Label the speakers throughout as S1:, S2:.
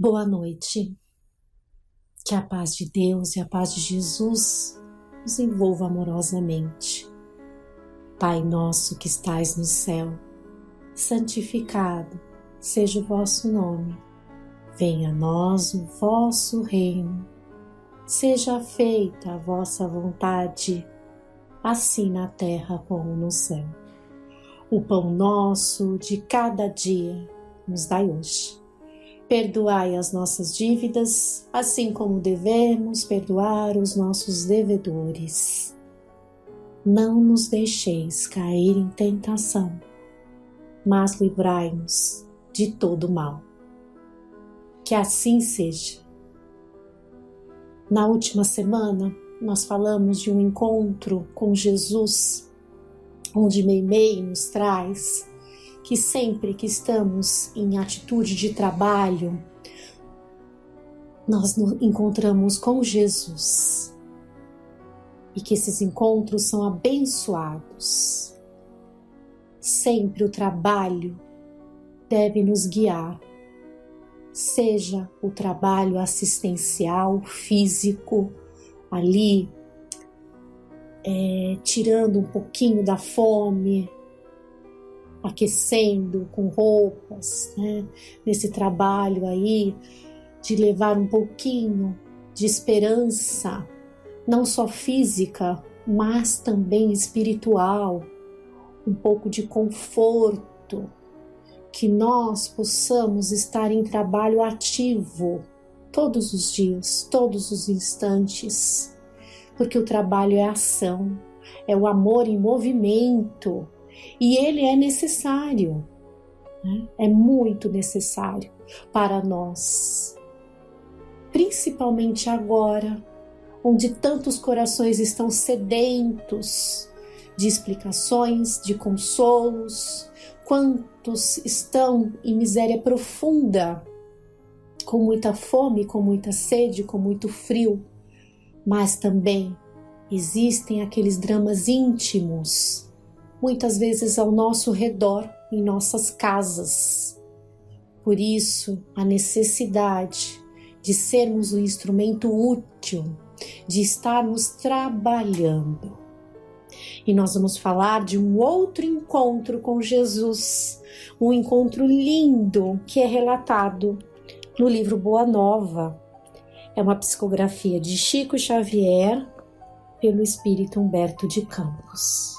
S1: Boa noite, que a paz de Deus e a paz de Jesus nos envolva amorosamente. Pai nosso que estais no céu, santificado seja o vosso nome. Venha a nós o vosso reino. Seja feita a vossa vontade, assim na terra como no céu. O pão nosso de cada dia nos dai hoje. Perdoai as nossas dívidas, assim como devemos perdoar os nossos devedores. Não nos deixeis cair em tentação, mas livrai-nos de todo mal. Que assim seja. Na última semana, nós falamos de um encontro com Jesus, onde Meimei nos traz que sempre que estamos em atitude de trabalho, nós nos encontramos com Jesus e que esses encontros são abençoados. Sempre o trabalho deve nos guiar, seja o trabalho assistencial, físico, ali tirando um pouquinho da fome, aquecendo com roupas, nesse trabalho aí de levar um pouquinho de esperança, não só física, mas também espiritual, um pouco de conforto, que nós possamos estar em trabalho ativo todos os dias, todos os instantes, porque o trabalho é ação, é o amor em movimento. E ele é necessário, é muito necessário para nós, principalmente agora, onde tantos corações estão sedentos de explicações, de consolos, quantos estão em miséria profunda, com muita fome, com muita sede, com muito frio, mas também existem aqueles dramas íntimos, muitas vezes ao nosso redor, em nossas casas. Por isso, a necessidade de sermos um instrumento útil, de estarmos trabalhando. E nós vamos falar de um outro encontro com Jesus, um encontro lindo que é relatado no livro Boa Nova. É uma psicografia de Chico Xavier pelo espírito Humberto de Campos.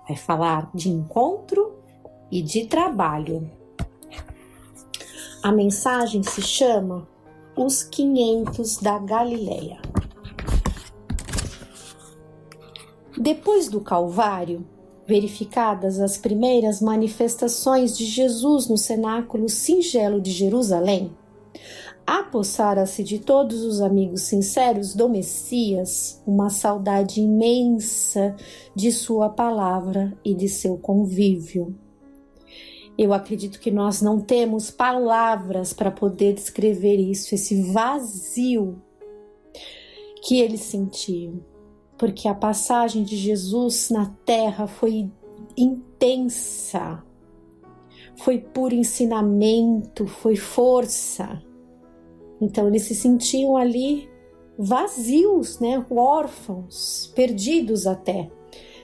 S1: Vai falar de encontro e de trabalho. A mensagem se chama Os 500 da Galileia. Depois do Calvário, verificadas as primeiras manifestações de Jesus no cenáculo singelo de Jerusalém, apossara-se de todos os amigos sinceros do Messias uma saudade imensa de sua palavra e de seu convívio. Eu acredito que nós não temos palavras para poder descrever isso, esse vazio que ele sentiu, porque a passagem de Jesus na terra foi intensa, foi puro ensinamento, foi força. Então eles se sentiam ali vazios, órfãos, perdidos até,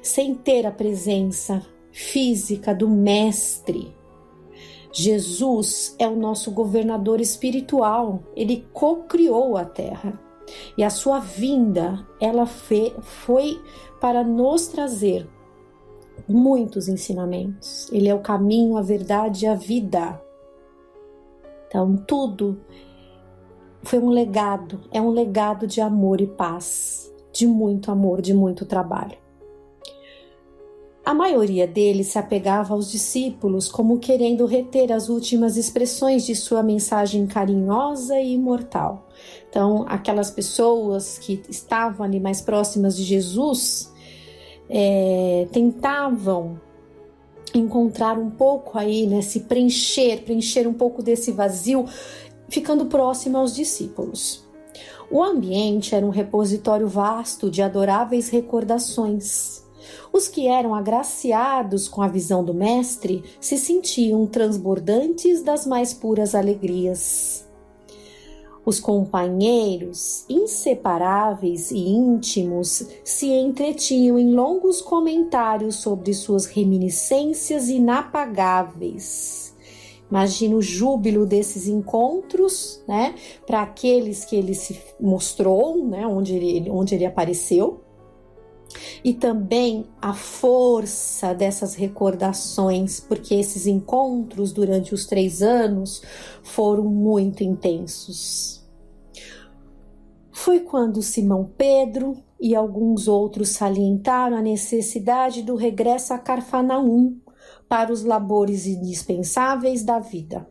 S1: sem ter a presença física do Mestre. Jesus é o nosso governador espiritual, ele co-criou a terra. E a sua vinda, ela foi para nos trazer muitos ensinamentos. Ele é o caminho, a verdade e a vida. Então tudo foi um legado, é um legado de amor e paz, de muito amor, de muito trabalho. A maioria deles se apegava aos discípulos como querendo reter as últimas expressões de sua mensagem carinhosa e imortal. Então, aquelas pessoas que estavam ali mais próximas de Jesus tentavam encontrar um pouco aí, se preencher um pouco desse vazio, ficando próximo aos discípulos. O ambiente era um repositório vasto de adoráveis recordações. Os que eram agraciados com a visão do Mestre se sentiam transbordantes das mais puras alegrias. Os companheiros, inseparáveis e íntimos, se entretinham em longos comentários sobre suas reminiscências inapagáveis. Imagina o júbilo desses encontros, né? Para aqueles que ele se mostrou, né? Onde ele apareceu. E também a força dessas recordações, porque esses encontros durante os 3 anos foram muito intensos. Foi quando Simão Pedro e alguns outros salientaram a necessidade do regresso a Cafarnaum para os labores indispensáveis da vida,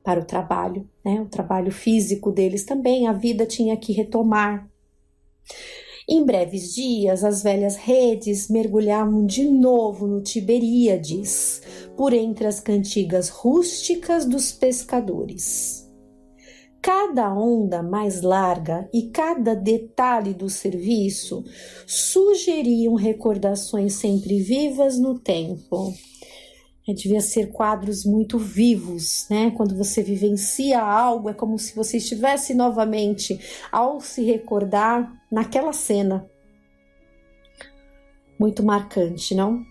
S1: para o trabalho, né? O trabalho físico deles também, a vida tinha que retomar. Em breves dias, as velhas redes mergulhavam de novo no Tiberíades, por entre as cantigas rústicas dos pescadores. Cada onda mais larga e cada detalhe do serviço sugeriam recordações sempre vivas no tempo. Devia ser quadros muito vivos, né? Quando você vivencia algo, é como se você estivesse novamente, ao se recordar, naquela cena. Muito marcante, não?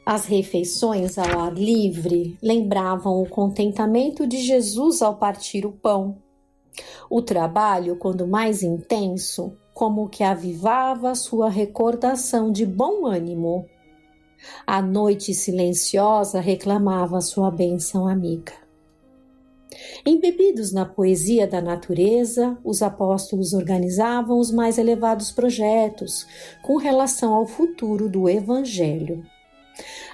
S1: As refeições ao ar livre lembravam o contentamento de Jesus ao partir o pão. O trabalho, quando mais intenso, como que avivava sua recordação de bom ânimo. A noite silenciosa reclamava sua bênção amiga. Embebidos na poesia da natureza, os apóstolos organizavam os mais elevados projetos com relação ao futuro do Evangelho.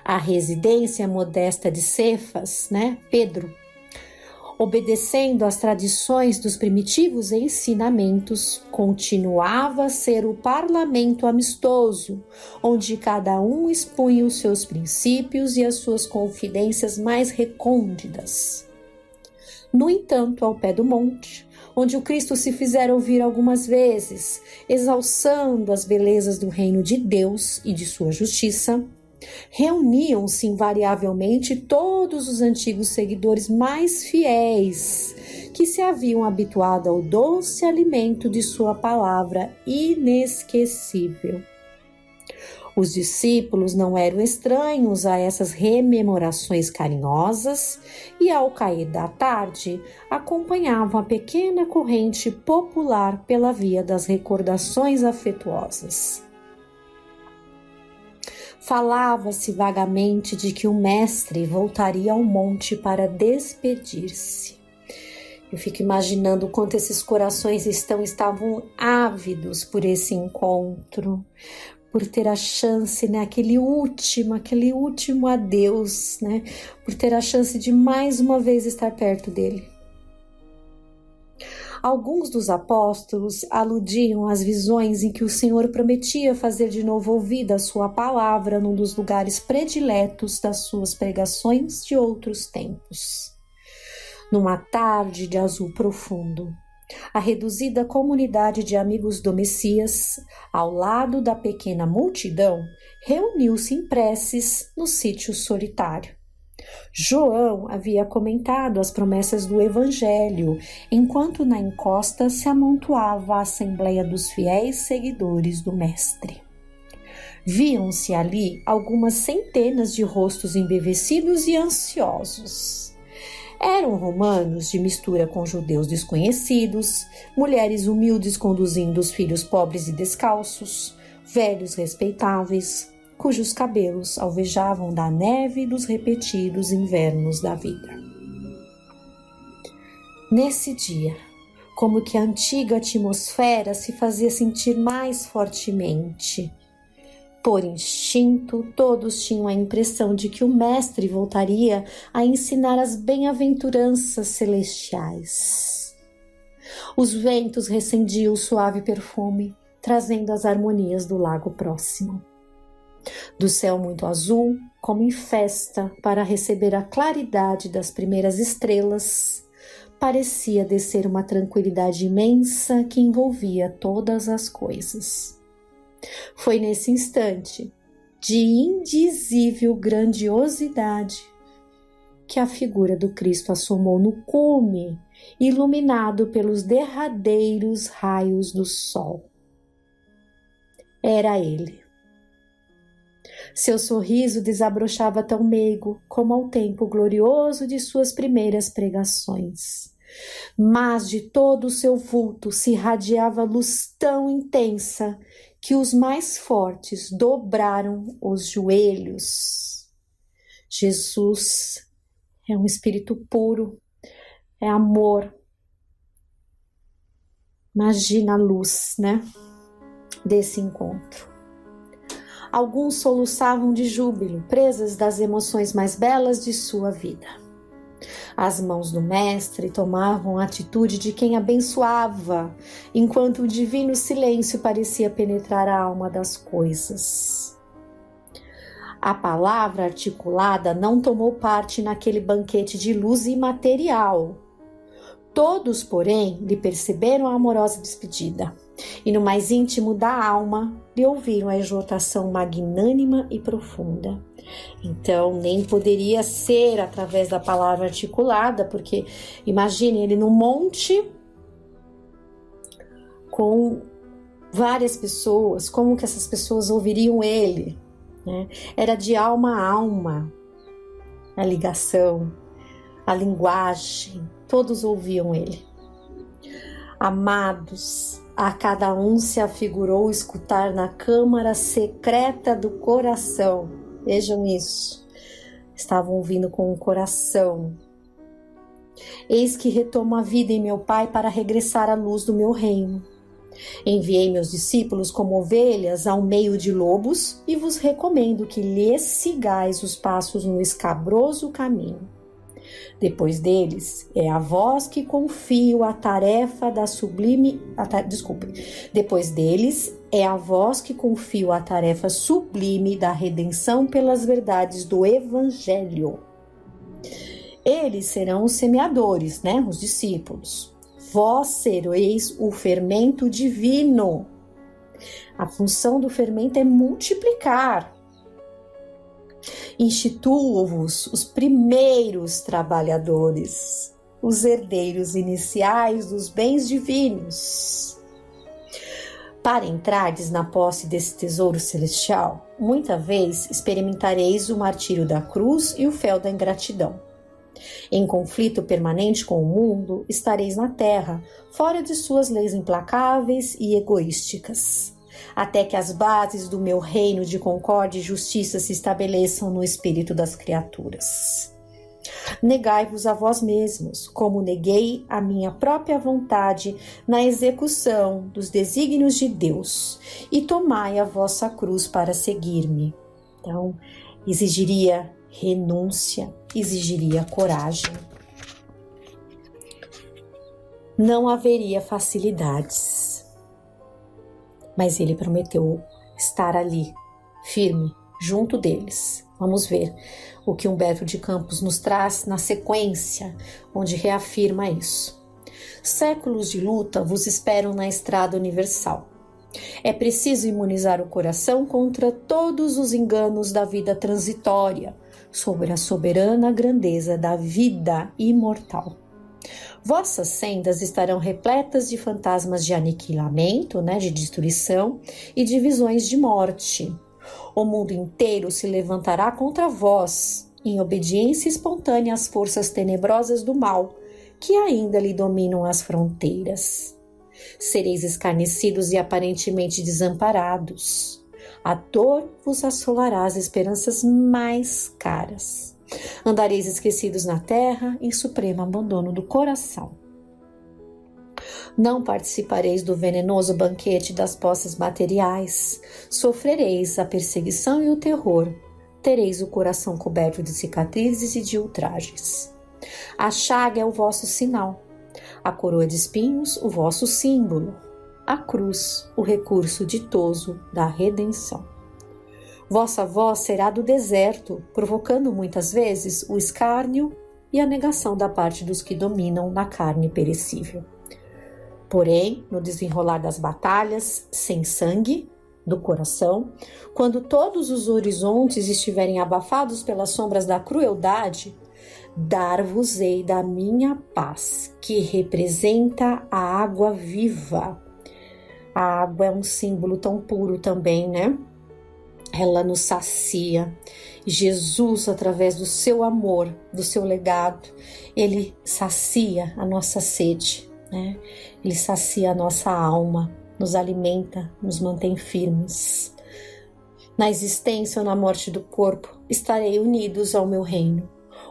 S1: A residência modesta de Cefas, Pedro, obedecendo às tradições dos primitivos ensinamentos, continuava a ser o parlamento amistoso, onde cada um expunha os seus princípios e as suas confidências mais recônditas. No entanto, ao pé do monte, onde o Cristo se fizera ouvir algumas vezes, exalçando as belezas do reino de Deus e de sua justiça, reuniam-se invariavelmente todos os antigos seguidores mais fiéis, que se haviam habituado ao doce alimento de sua palavra inesquecível. Os discípulos não eram estranhos a essas rememorações carinhosas e, ao cair da tarde, acompanhavam a pequena corrente popular pela via das recordações afetuosas. Falava-se vagamente de que o mestre voltaria ao monte para despedir-se. Eu fico imaginando o quanto esses corações estavam ávidos por esse encontro, por ter a chance, aquele último adeus, por ter a chance de mais uma vez estar perto dele. Alguns dos apóstolos aludiam às visões em que o Senhor prometia fazer de novo ouvida a sua palavra num dos lugares prediletos das suas pregações de outros tempos. Numa tarde de azul profundo, a reduzida comunidade de amigos do Messias, ao lado da pequena multidão, reuniu-se em preces no sítio solitário. João havia comentado as promessas do Evangelho, enquanto na encosta se amontoava a assembleia dos fiéis seguidores do Mestre. Viam-se ali algumas centenas de rostos embevecidos e ansiosos. Eram romanos de mistura com judeus desconhecidos, mulheres humildes conduzindo os filhos pobres e descalços, velhos respeitáveis, cujos cabelos alvejavam da neve dos repetidos invernos da vida. Nesse dia, como que a antiga atmosfera se fazia sentir mais fortemente. Por instinto, todos tinham a impressão de que o Mestre voltaria a ensinar as bem-aventuranças celestiais. Os ventos recendiam o suave perfume, trazendo as harmonias do lago próximo. Do céu muito azul, como em festa para receber a claridade das primeiras estrelas, parecia descer uma tranquilidade imensa que envolvia todas as coisas. Foi nesse instante de indizível grandiosidade que a figura do Cristo assomou no cume, iluminado pelos derradeiros raios do sol. Era ele. Seu sorriso desabrochava tão meigo como ao tempo glorioso de suas primeiras pregações. Mas de todo o seu vulto se irradiava luz tão intensa que os mais fortes dobraram os joelhos. Jesus é um espírito puro, é amor. Imagina a luz, né, desse encontro. Alguns soluçavam de júbilo, presas das emoções mais belas de sua vida. As mãos do mestre tomavam a atitude de quem abençoava, enquanto o divino silêncio parecia penetrar a alma das coisas. A palavra articulada não tomou parte naquele banquete de luz imaterial. Todos, porém, lhe perceberam a amorosa despedida, e no mais íntimo da alma lhe ouviram a exortação magnânima e profunda. Então, nem poderia ser através da palavra articulada, porque imagine ele num monte com várias pessoas, como que essas pessoas ouviriam ele, né? Era de alma a alma a ligação, a linguagem, todos ouviam ele. Amados, a cada um se afigurou escutar na câmara secreta do coração. Vejam isso. Estavam ouvindo com o coração. Eis que retomo a vida em meu Pai para regressar à luz do meu reino. Enviei meus discípulos como ovelhas ao meio de lobos e vos recomendo que lhes sigais os passos no escabroso caminho. Depois deles é a vós que confio a tarefa da sublime... Depois deles é a vós que confio a tarefa sublime da redenção pelas verdades do Evangelho. Eles serão os semeadores, né? Os discípulos. Vós sereis o fermento divino. A função do fermento é multiplicar. Instituo-vos os primeiros trabalhadores, os herdeiros iniciais dos bens divinos. Para entrardes na posse desse tesouro celestial, muita vez experimentareis o martírio da cruz e o fel da ingratidão. Em conflito permanente com o mundo, estareis na terra, fora de suas leis implacáveis e egoísticas, até que as bases do meu reino de concórdia e justiça se estabeleçam no espírito das criaturas. Negai-vos a vós mesmos, como neguei a minha própria vontade na execução dos desígnios de Deus, e tomai a vossa cruz para seguir-me. Então, exigiria renúncia, exigiria coragem. Não haveria facilidades, mas ele prometeu estar ali, firme, junto deles. Vamos ver o que Humberto de Campos nos traz na sequência, onde reafirma isso. Séculos de luta vos esperam na estrada universal. É preciso imunizar o coração contra todos os enganos da vida transitória, sobre a soberana grandeza da vida imortal. Vossas sendas estarão repletas de fantasmas de aniquilamento, de destruição e de visões de morte. O mundo inteiro se levantará contra vós, em obediência espontânea às forças tenebrosas do mal, que ainda lhe dominam as fronteiras. Sereis escarnecidos e aparentemente desamparados. A dor vos assolará as esperanças mais caras. Andareis esquecidos na terra, em supremo abandono do coração. Não participareis do venenoso banquete das posses materiais. Sofrereis a perseguição e o terror. Tereis o coração coberto de cicatrizes e de ultrajes. A chaga é o vosso sinal. A coroa de espinhos, o vosso símbolo. A cruz, o recurso ditoso da redenção. Vossa voz será do deserto, provocando muitas vezes o escárnio e a negação da parte dos que dominam na carne perecível. Porém, no desenrolar das batalhas, sem sangue, do coração, quando todos os horizontes estiverem abafados pelas sombras da crueldade, Dar-vos-ei da minha paz, que representa a água viva. A água é um símbolo tão puro também, né? Ela nos sacia. Jesus, através do seu amor, do seu legado, ele sacia a nossa sede, né? Ele sacia a nossa alma, nos alimenta, nos mantém firmes. Na existência ou na morte do corpo, estarei unidos ao meu reino.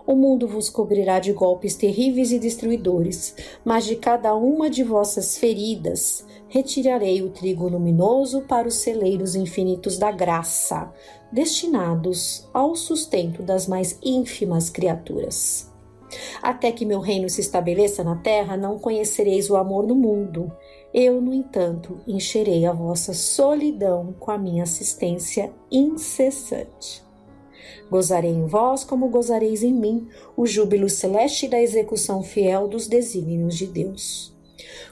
S1: O mundo vos cobrirá de golpes terríveis e destruidores, mas de cada uma de vossas feridas retirarei o trigo luminoso para os celeiros infinitos da graça, destinados ao sustento das mais ínfimas criaturas. Até que meu reino se estabeleça na terra, não conhecereis o amor no mundo. Eu, no entanto, encherei a vossa solidão com a minha assistência incessante. Gozarei em vós como gozareis em mim o júbilo celeste da execução fiel dos desígnios de Deus.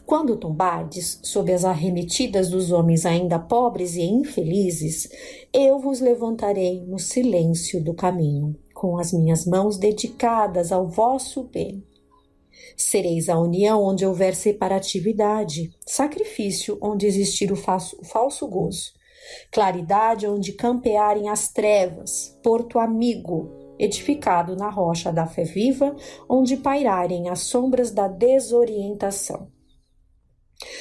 S1: Quando tombardes sob as arremetidas dos homens ainda pobres e infelizes, eu vos levantarei no silêncio do caminho, com as minhas mãos dedicadas ao vosso bem. Sereis a união onde houver separatividade, sacrifício onde existir o falso gozo, claridade onde campearem as trevas, porto amigo, edificado na rocha da fé viva, onde pairarem as sombras da desorientação.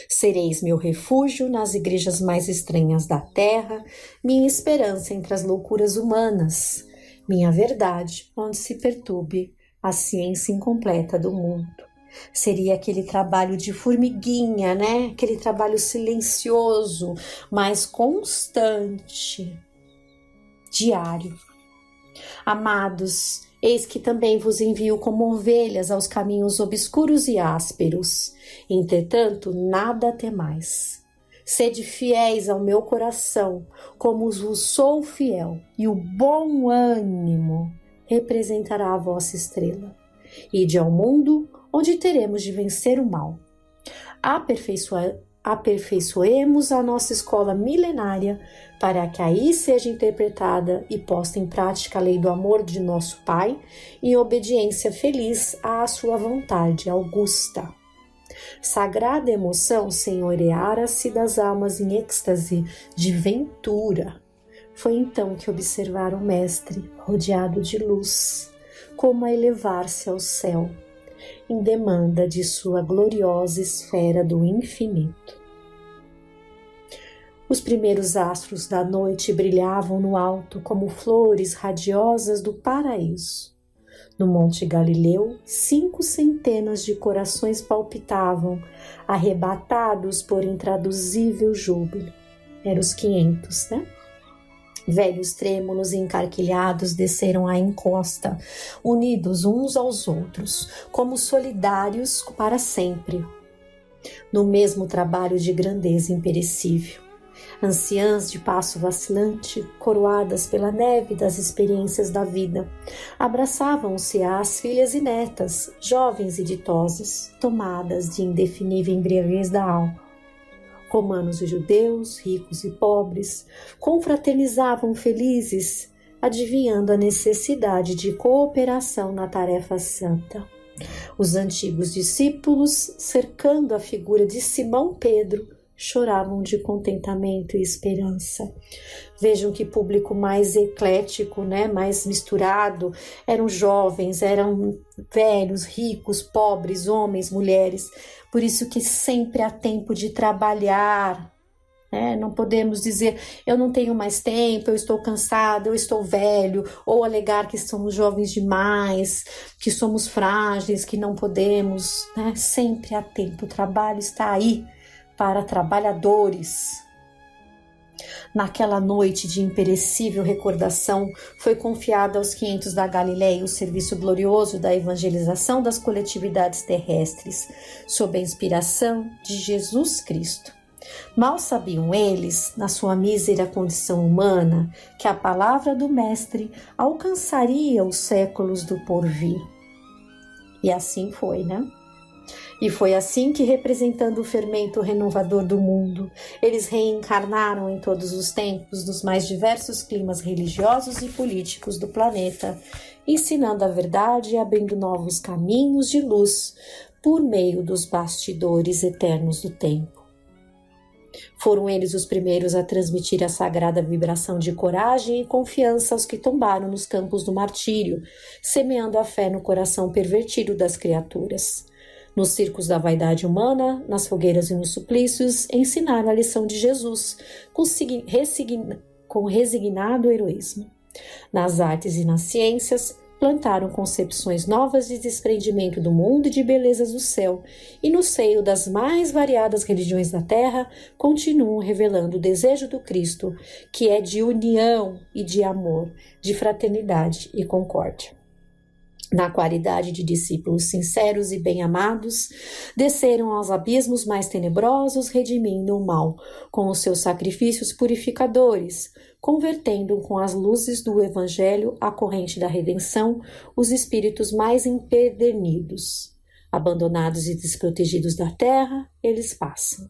S1: Sereis meu refúgio nas igrejas mais estranhas da terra, minha esperança entre as loucuras humanas, minha verdade onde se perturbe a ciência incompleta do mundo. Seria aquele trabalho de formiguinha, né? Aquele trabalho silencioso, mas constante, diário. Amados, eis que também vos envio como ovelhas aos caminhos obscuros e ásperos. Entretanto, nada temais. Sede fiéis ao meu coração, como vos sou fiel, e o bom ânimo representará a vossa estrela. Ide ao mundo, onde teremos de vencer o mal. Aperfeiçoemos a nossa escola milenária, para que aí seja interpretada e posta em prática a lei do amor de nosso Pai, em obediência feliz à sua vontade augusta. Sagrada emoção senhoreara-se das almas em êxtase de ventura. Foi então que observaram o Mestre, rodeado de luz, como a elevar-se ao céu, em demanda de sua gloriosa esfera do infinito. Os primeiros astros da noite brilhavam no alto como flores radiosas do paraíso. No Monte Galileu, 5 centenas de corações palpitavam, arrebatados por intraduzível júbilo. Eram os 500, né? Velhos trêmulos e encarquilhados desceram a encosta, unidos uns aos outros, como solidários para sempre, no mesmo trabalho de grandeza imperecível. Anciãs de passo vacilante, coroadas pela neve das experiências da vida, abraçavam-se às filhas e netas, jovens e ditosas, tomadas de indefinível embriaguez da alma. Romanos e judeus, ricos e pobres, confraternizavam felizes, adivinhando a necessidade de cooperação na tarefa santa. Os antigos discípulos, cercando a figura de Simão Pedro, choravam de contentamento e esperança. Vejam que público mais eclético, né? Mais misturado. Eram jovens, eram velhos, ricos, pobres, homens, mulheres. Por isso que sempre há tempo de trabalhar. Não podemos dizer, eu não tenho mais tempo, eu estou cansado, eu estou velho, ou alegar que somos jovens demais, que somos frágeis, que não podemos. Sempre há tempo, o trabalho está aí para trabalhadores. Naquela noite de imperecível recordação, foi confiado aos 500 da Galileia o serviço glorioso da evangelização das coletividades terrestres, sob a inspiração de Jesus Cristo. Mal sabiam eles, na sua mísera condição humana, que a palavra do Mestre alcançaria os séculos do porvir. E assim foi, né? E foi assim que, representando o fermento renovador do mundo, eles reencarnaram em todos os tempos, nos mais diversos climas religiosos e políticos do planeta, ensinando a verdade e abrindo novos caminhos de luz por meio dos bastidores eternos do tempo. Foram eles os primeiros a transmitir a sagrada vibração de coragem e confiança aos que tombaram nos campos do martírio, semeando a fé no coração pervertido das criaturas. Nos circos da vaidade humana, nas fogueiras e nos suplícios, ensinaram a lição de Jesus com resignado heroísmo. Nas artes e nas ciências, plantaram concepções novas de desprendimento do mundo e de belezas do céu, e no seio das mais variadas religiões da terra, continuam revelando o desejo do Cristo, que é de união e de amor, de fraternidade e concórdia. Na qualidade de discípulos sinceros e bem-amados, desceram aos abismos mais tenebrosos, redimindo o mal com os seus sacrifícios purificadores, convertendo com as luzes do Evangelho a corrente da redenção os espíritos mais empedernidos. Abandonados e desprotegidos da terra, eles passam,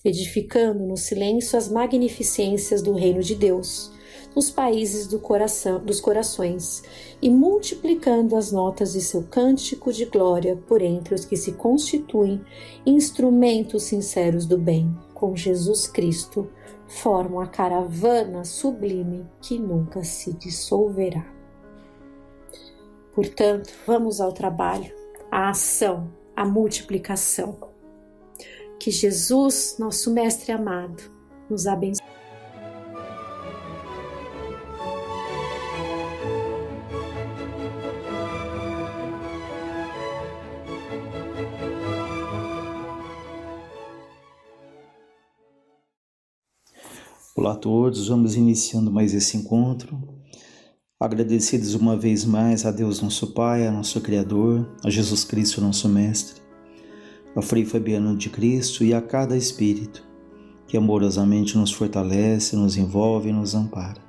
S1: edificando no silêncio as magnificências do reino de Deus, nos países dos corações, e multiplicando as notas de seu cântico de glória por entre os que se constituem instrumentos sinceros do bem, com Jesus Cristo, formam a caravana sublime que nunca se dissolverá. Portanto, vamos ao trabalho, à ação, à multiplicação. Que Jesus, nosso Mestre amado, nos abençoe.
S2: Olá a todos, vamos iniciando mais esse encontro, agradecidos uma vez mais a Deus nosso Pai, a nosso Criador, a Jesus Cristo nosso Mestre, a Frei Fabiano de Cristo e a cada Espírito que amorosamente nos fortalece, nos envolve e nos ampara.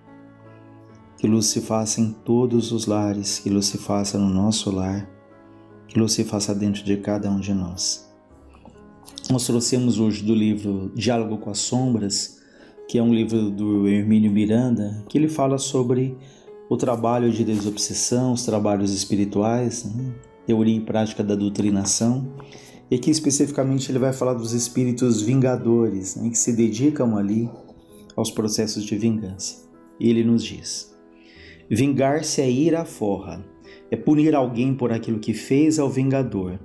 S2: Que luz se faça em todos os lares, que luz se faça no nosso lar, que luz se faça dentro de cada um de nós. Nós trouxemos hoje do livro Diálogo com as Sombras, que é um livro do Hermínio Miranda, que ele fala sobre o trabalho de desobsessão, os trabalhos espirituais, teoria e prática da doutrinação, e aqui especificamente ele vai falar dos espíritos vingadores, que se dedicam ali aos processos de vingança. E ele nos diz: vingar-se é ir à forra, é punir alguém por aquilo que fez ao vingador.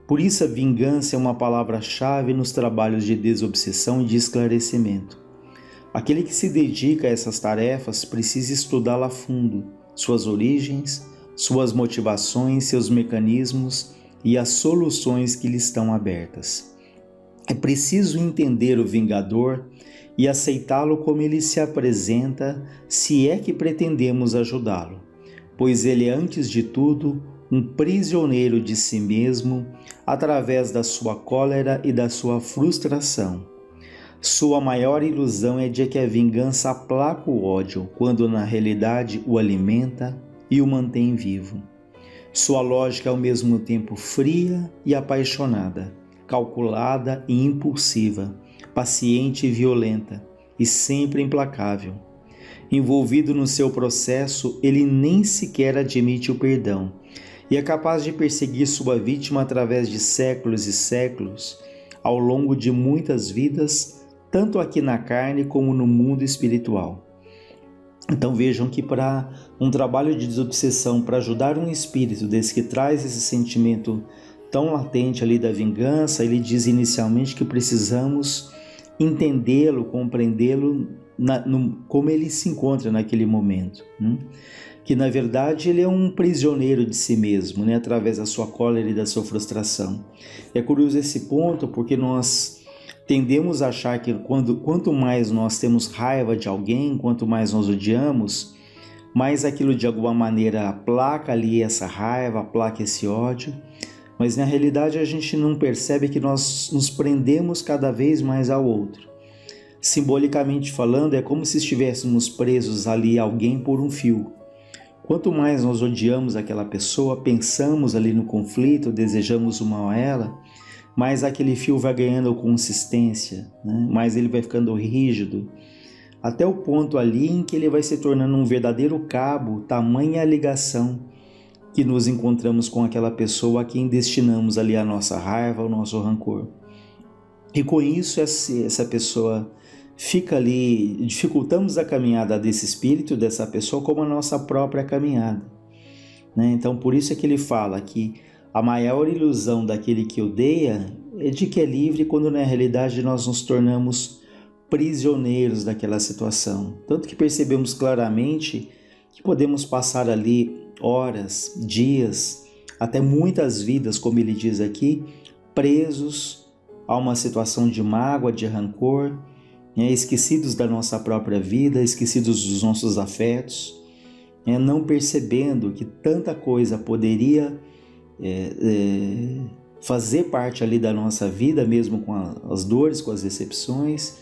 S2: Por isso a vingança é uma palavra-chave nos trabalhos de desobsessão e de esclarecimento. Aquele que se dedica a essas tarefas precisa estudá-la a fundo, suas origens, suas motivações, seus mecanismos e as soluções que lhe estão abertas. É preciso entender o vingador e aceitá-lo como ele se apresenta, se é que pretendemos ajudá-lo, pois ele é, antes de tudo, um prisioneiro de si mesmo através da sua cólera e da sua frustração. Sua maior ilusão é de que a vingança aplaca o ódio, quando na realidade o alimenta e o mantém vivo. Sua lógica é ao mesmo tempo fria e apaixonada, calculada e impulsiva, paciente e violenta, e sempre implacável. Envolvido no seu processo, ele nem sequer admite o perdão, e é capaz de perseguir sua vítima através de séculos e séculos, ao longo de muitas vidas, tanto aqui na carne como no mundo espiritual. Então vejam que para um trabalho de desobsessão, para ajudar um espírito desse que traz esse sentimento tão latente ali da vingança, ele diz inicialmente que precisamos entendê-lo, compreendê-lo como ele se encontra naquele momento. Que na verdade ele é um prisioneiro de si mesmo, através da sua cólera e da sua frustração. É curioso esse ponto porque nós tendemos a achar que quanto mais nós temos raiva de alguém, quanto mais nós odiamos, mais aquilo de alguma maneira aplaca ali essa raiva, aplaca esse ódio, mas na realidade a gente não percebe que nós nos prendemos cada vez mais ao outro. Simbolicamente falando, é como se estivéssemos presos ali a alguém por um fio. Quanto mais nós odiamos aquela pessoa, pensamos ali no conflito, desejamos o mal a ela, mais aquele fio vai ganhando consistência, né? Mais ele vai ficando rígido, até o ponto ali em que ele vai se tornando um verdadeiro cabo, tamanha a ligação que nos encontramos com aquela pessoa a quem destinamos ali a nossa raiva, o nosso rancor. E com isso essa pessoa fica ali, dificultamos a caminhada desse espírito, dessa pessoa, como a nossa própria caminhada, né? Então por isso é que ele fala que a maior ilusão daquele que odeia é de que é livre, quando na realidade nós nos tornamos prisioneiros daquela situação. Tanto que percebemos claramente que podemos passar ali horas, dias, até muitas vidas, como ele diz aqui, presos a uma situação de mágoa, de rancor, né? Esquecidos da nossa própria vida, esquecidos dos nossos afetos, né? Não percebendo que tanta coisa poderia fazer parte ali da nossa vida, mesmo com as dores, com as decepções,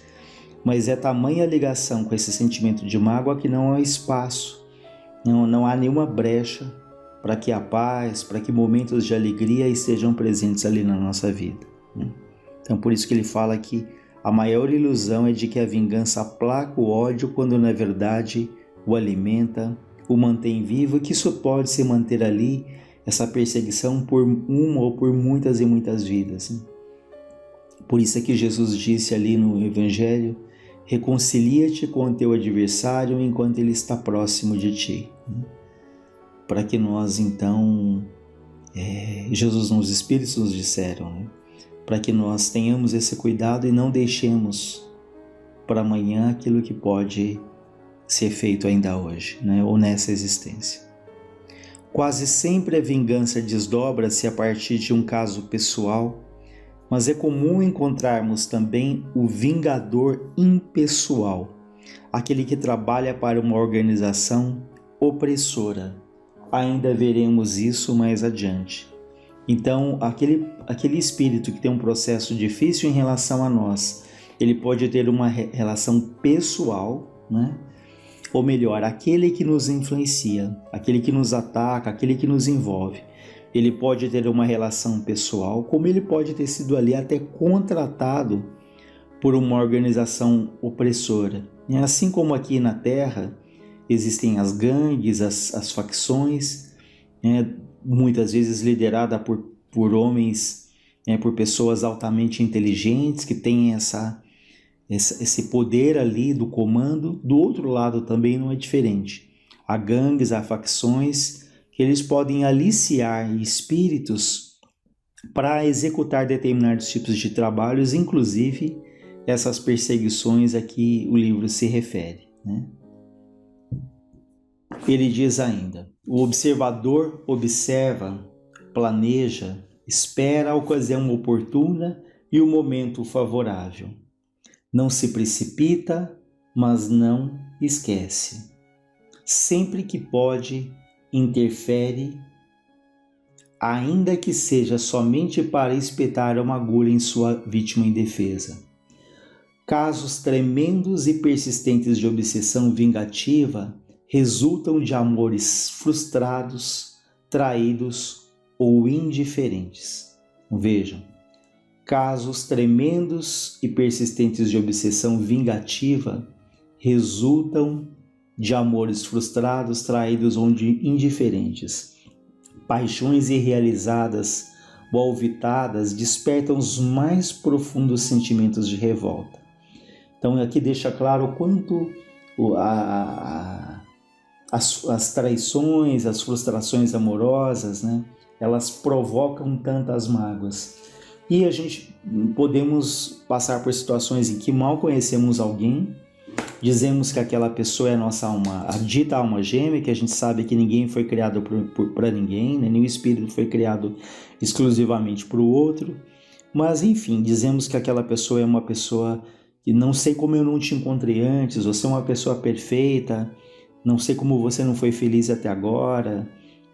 S2: mas é tamanha ligação com esse sentimento de mágoa que não há espaço, não há nenhuma brecha para que a paz, para que momentos de alegria estejam presentes ali na nossa vida, né? Então por isso que ele fala que a maior ilusão é de que a vingança aplaca o ódio, quando na verdade o alimenta, o mantém vivo, e que isso pode se manter ali, essa perseguição, por uma ou por muitas e muitas vidas, né? Por isso é que Jesus disse ali no Evangelho: reconcilia-te com o teu adversário enquanto ele está próximo de ti, né? Para que nós então, Jesus nos Espíritos nos disseram, né? Para que nós tenhamos esse cuidado e não deixemos para amanhã aquilo que pode ser feito ainda hoje, né? Ou nessa existência. Quase sempre a vingança desdobra-se a partir de um caso pessoal, mas é comum encontrarmos também o vingador impessoal, aquele que trabalha para uma organização opressora. Ainda veremos isso mais adiante. Então, aquele espírito que tem um processo difícil em relação a nós, ele pode ter uma relação pessoal, né? Ou melhor, aquele que nos influencia, aquele que nos ataca, aquele que nos envolve. Ele pode ter uma relação pessoal, como ele pode ter sido ali até contratado por uma organização opressora. E assim como aqui na Terra existem as gangues, as facções, né, muitas vezes liderada por homens, né, por pessoas altamente inteligentes que têm esse poder ali do comando. Do outro lado também não é diferente. Há gangues, há facções que eles podem aliciar espíritos para executar determinados tipos de trabalhos, inclusive essas perseguições a que o livro se refere, né? Ele diz ainda: o observador observa, planeja, espera a ocasião oportuna e o momento favorável. Não se precipita, mas não esquece. Sempre que pode, interfere, ainda que seja somente para espetar uma agulha em sua vítima indefesa. Casos tremendos e persistentes de obsessão vingativa resultam de amores frustrados, traídos ou indiferentes. Vejam, casos tremendos e persistentes de obsessão vingativa resultam de amores frustrados, traídos ou indiferentes. Paixões irrealizadas ou alvitadas despertam os mais profundos sentimentos de revolta. Então aqui deixa claro o quanto as traições, as frustrações amorosas, né, elas provocam tantas mágoas. E a gente podemos passar por situações em que mal conhecemos alguém, dizemos que aquela pessoa é a nossa alma, a dita alma gêmea, que a gente sabe que ninguém foi criado para ninguém, né? Nenhum espírito foi criado exclusivamente para o outro, mas enfim, dizemos que aquela pessoa é uma pessoa que não sei como eu não te encontrei antes, você é uma pessoa perfeita, não sei como você não foi feliz até agora,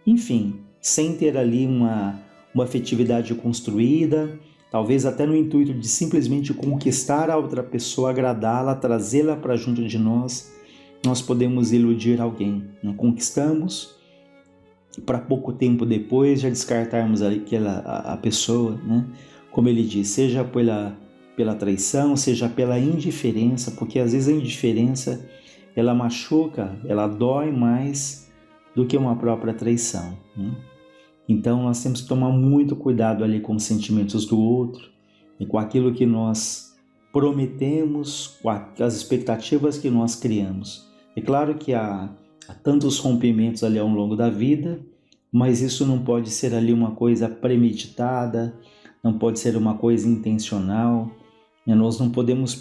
S2: enfim, sem ter ali uma afetividade construída, talvez até no intuito de simplesmente conquistar a outra pessoa, agradá-la, trazê-la para junto de nós, nós podemos iludir alguém, né? Conquistamos, para pouco tempo depois já descartarmos a pessoa, né? como ele diz, seja pela traição, seja pela indiferença, porque às vezes a indiferença ela machuca, ela dói mais do que uma própria traição, né? Então nós temos que tomar muito cuidado ali com os sentimentos do outro e com aquilo que nós prometemos, com as expectativas que nós criamos. É claro que há tantos rompimentos ali ao longo da vida, mas isso não pode ser ali uma coisa premeditada, não pode ser uma coisa intencional, né? Nós não podemos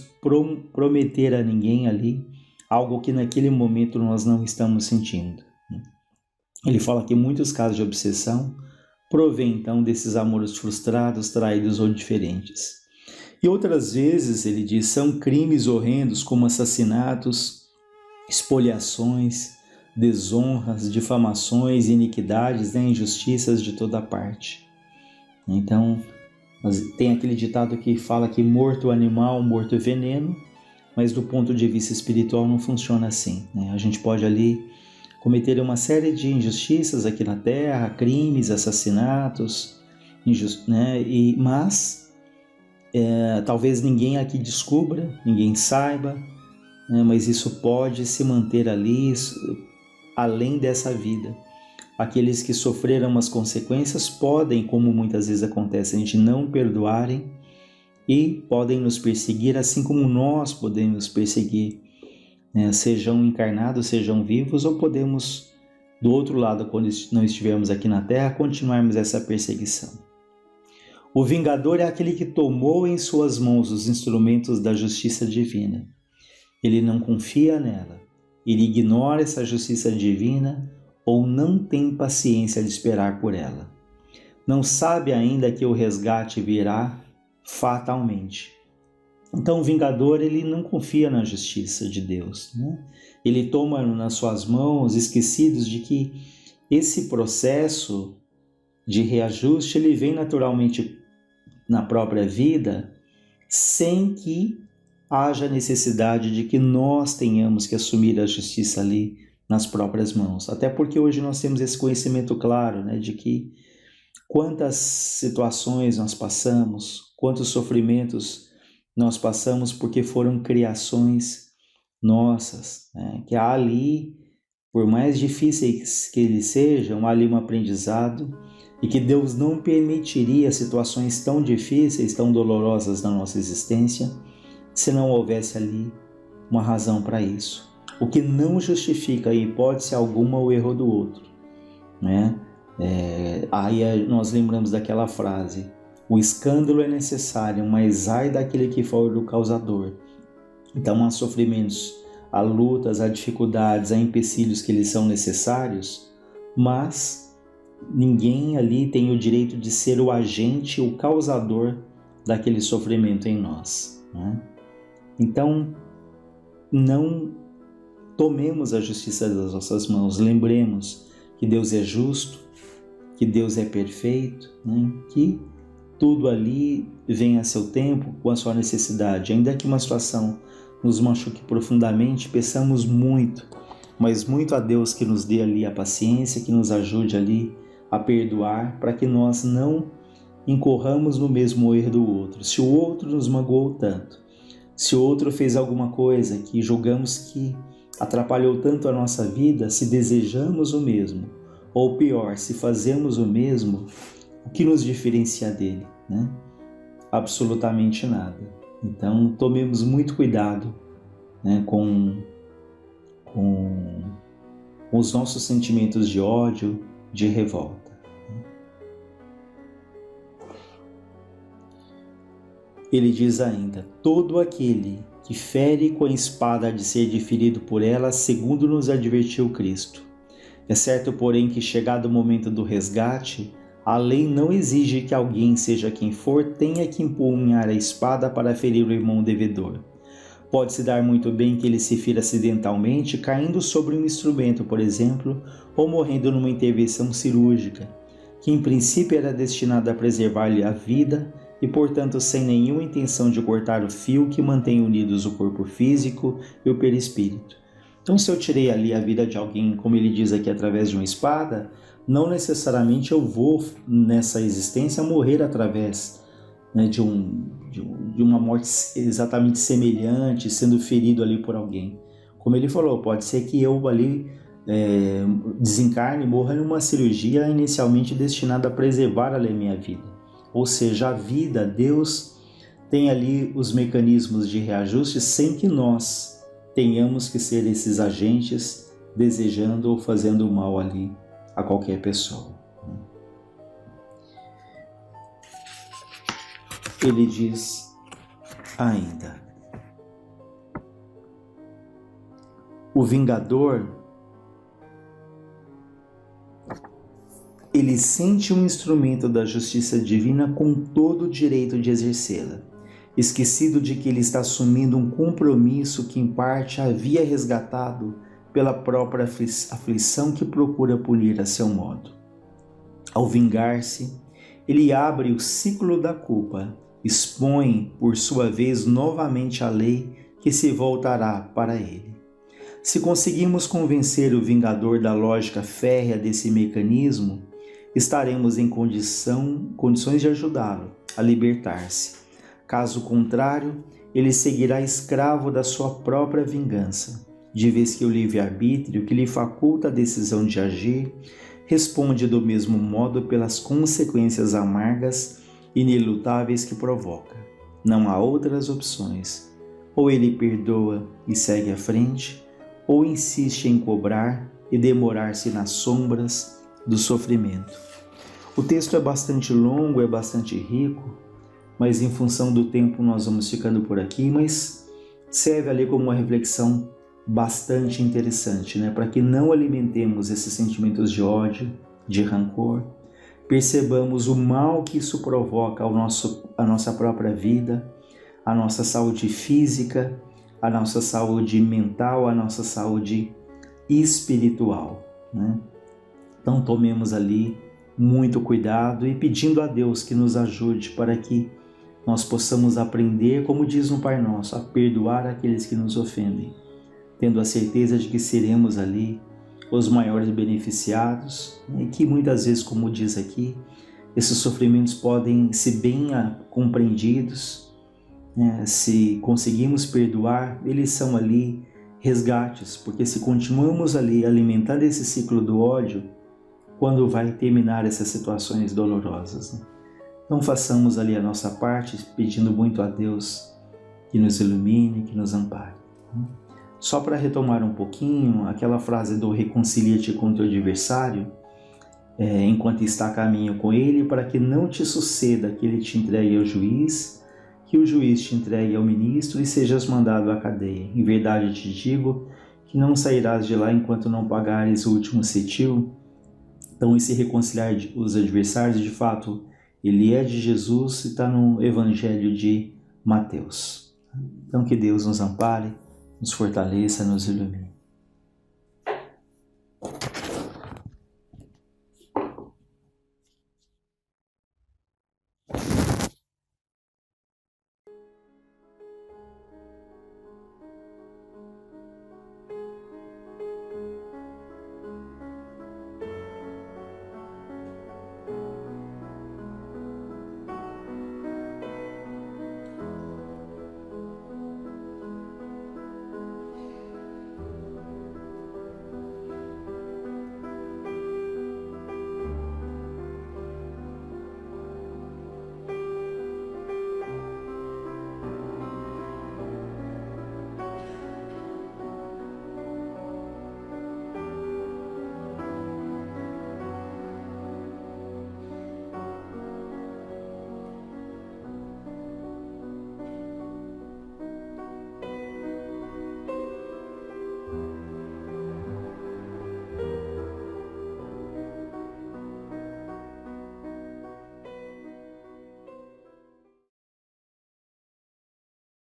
S2: prometer a ninguém ali algo que naquele momento nós não estamos sentindo. Ele fala que muitos casos de obsessão provêm então desses amores frustrados, traídos ou diferentes. E outras vezes, ele diz, são crimes horrendos como assassinatos, espoliações, desonras, difamações, iniquidades, né, injustiças de toda parte. Então, tem aquele ditado que fala que morto animal, morto veneno, mas do ponto de vista espiritual não funciona assim, né? A gente pode ali cometer uma série de injustiças aqui na Terra, crimes, assassinatos, né? Mas talvez ninguém aqui descubra, ninguém saiba, né? Mas isso pode se manter ali, além dessa vida. Aqueles que sofreram as consequências podem, como muitas vezes acontece, a gente não perdoarem e podem nos perseguir, assim como nós podemos perseguir, né? Sejam encarnados, sejam vivos, ou podemos, do outro lado, quando não estivermos aqui na Terra, continuarmos essa perseguição. O vingador é aquele que tomou em suas mãos os instrumentos da justiça divina. Ele não confia nela, ele ignora essa justiça divina ou não tem paciência de esperar por ela. Não sabe ainda que o resgate virá fatalmente. Então o vingador ele não confia na justiça de Deus, né? Ele toma nas suas mãos, esquecidos de que esse processo de reajuste ele vem naturalmente na própria vida, sem que haja necessidade de que nós tenhamos que assumir a justiça ali nas próprias mãos. Até porque hoje nós temos esse conhecimento claro, né, de que quantas situações nós passamos, quantos sofrimentos nós passamos porque foram criações nossas, né? Que há ali, por mais difíceis que eles sejam, há ali um aprendizado e que Deus não permitiria situações tão difíceis, tão dolorosas na nossa existência, se não houvesse ali uma razão para isso. O que não justifica em hipótese alguma o erro do outro, né? Aí nós lembramos daquela frase: o escândalo é necessário, mas ai daquele que for o causador. Então há sofrimentos, há lutas, há dificuldades, há empecilhos que eles são necessários, mas ninguém ali tem o direito de ser o agente, o causador daquele sofrimento em nós, né? Então não tomemos a justiça das nossas mãos, lembremos que Deus é justo, que Deus é perfeito, né? Que tudo ali vem a seu tempo, com a sua necessidade. Ainda que uma situação nos machuque profundamente, peçamos muito, mas muito a Deus que nos dê ali a paciência, que nos ajude ali a perdoar, para que nós não incorramos no mesmo erro do outro. Se o outro nos magoou tanto, se o outro fez alguma coisa que julgamos que atrapalhou tanto a nossa vida, se desejamos o mesmo, ou pior, se fazemos o mesmo, o que nos diferencia dele, né? Absolutamente nada. Então, tomemos muito cuidado, né, com os nossos sentimentos de ódio, de revolta. Ele diz ainda: todo aquele que fere com a espada há de ser diferido por ela, segundo nos advertiu Cristo. É certo, porém, que chegado o momento do resgate, a lei não exige que alguém, seja quem for, tenha que empunhar a espada para ferir o irmão devedor. Pode-se dar muito bem que ele se fira acidentalmente, caindo sobre um instrumento, por exemplo, ou morrendo numa intervenção cirúrgica, que em princípio era destinada a preservar-lhe a vida e, portanto, sem nenhuma intenção de cortar o fio que mantém unidos o corpo físico e o perispírito. Então, se eu tirei ali a vida de alguém, como ele diz aqui, através de uma espada, não necessariamente eu vou, nessa existência, morrer através né, de uma morte exatamente semelhante, sendo ferido ali por alguém. Como ele falou, pode ser que eu ali desencarne e morra numa cirurgia inicialmente destinada a preservar ali a minha vida. Ou seja, a vida, Deus tem ali os mecanismos de reajuste sem que nós tenhamos que ser esses agentes desejando ou fazendo mal ali a qualquer pessoa. Ele diz ainda: o vingador, ele sente um instrumento da justiça divina com todo o direito de exercê-la, esquecido de que ele está assumindo um compromisso que em parte havia resgatado pela própria aflição que procura punir a seu modo. Ao vingar-se, ele abre o ciclo da culpa, expõe, por sua vez, novamente a lei que se voltará para ele. Se conseguimos convencer o vingador da lógica férrea desse mecanismo, estaremos em condições de ajudá-lo a libertar-se. Caso contrário, ele seguirá escravo da sua própria vingança, de vez que o livre-arbítrio que lhe faculta a decisão de agir responde do mesmo modo pelas consequências amargas e inelutáveis que provoca. Não há outras opções. Ou ele perdoa e segue à frente, ou insiste em cobrar e demorar-se nas sombras do sofrimento. O texto é bastante longo, é bastante rico, mas em função do tempo nós vamos ficando por aqui, mas serve ali como uma reflexão bastante interessante, né? Para que não alimentemos esses sentimentos de ódio, de rancor, percebamos o mal que isso provoca à nossa própria vida, à nossa saúde física, à nossa saúde mental, à nossa saúde espiritual, né? Então tomemos ali muito cuidado e pedindo a Deus que nos ajude para que nós possamos aprender, como diz no Pai Nosso, a perdoar aqueles que nos ofendem, tendo a certeza de que seremos ali os maiores beneficiados, e que muitas vezes, como diz aqui, esses sofrimentos podem ser bem compreendidos, né? Se conseguimos perdoar, eles são ali resgates, porque se continuamos ali alimentando esse ciclo do ódio, quando vai terminar essas situações dolorosas, né? Então façamos ali a nossa parte, pedindo muito a Deus que nos ilumine, que nos ampare. Só para retomar um pouquinho, aquela frase do reconcilia-te com teu adversário, enquanto está a caminho com ele, para que não te suceda que ele te entregue ao juiz, que o juiz te entregue ao ministro e sejas mandado à cadeia. Em verdade te digo que não sairás de lá enquanto não pagares o último cetil. Então esse reconciliar os adversários, de fato, ele é de Jesus e está no Evangelho de Mateus. Então que Deus nos ampare, nos fortaleça, nos ilumine.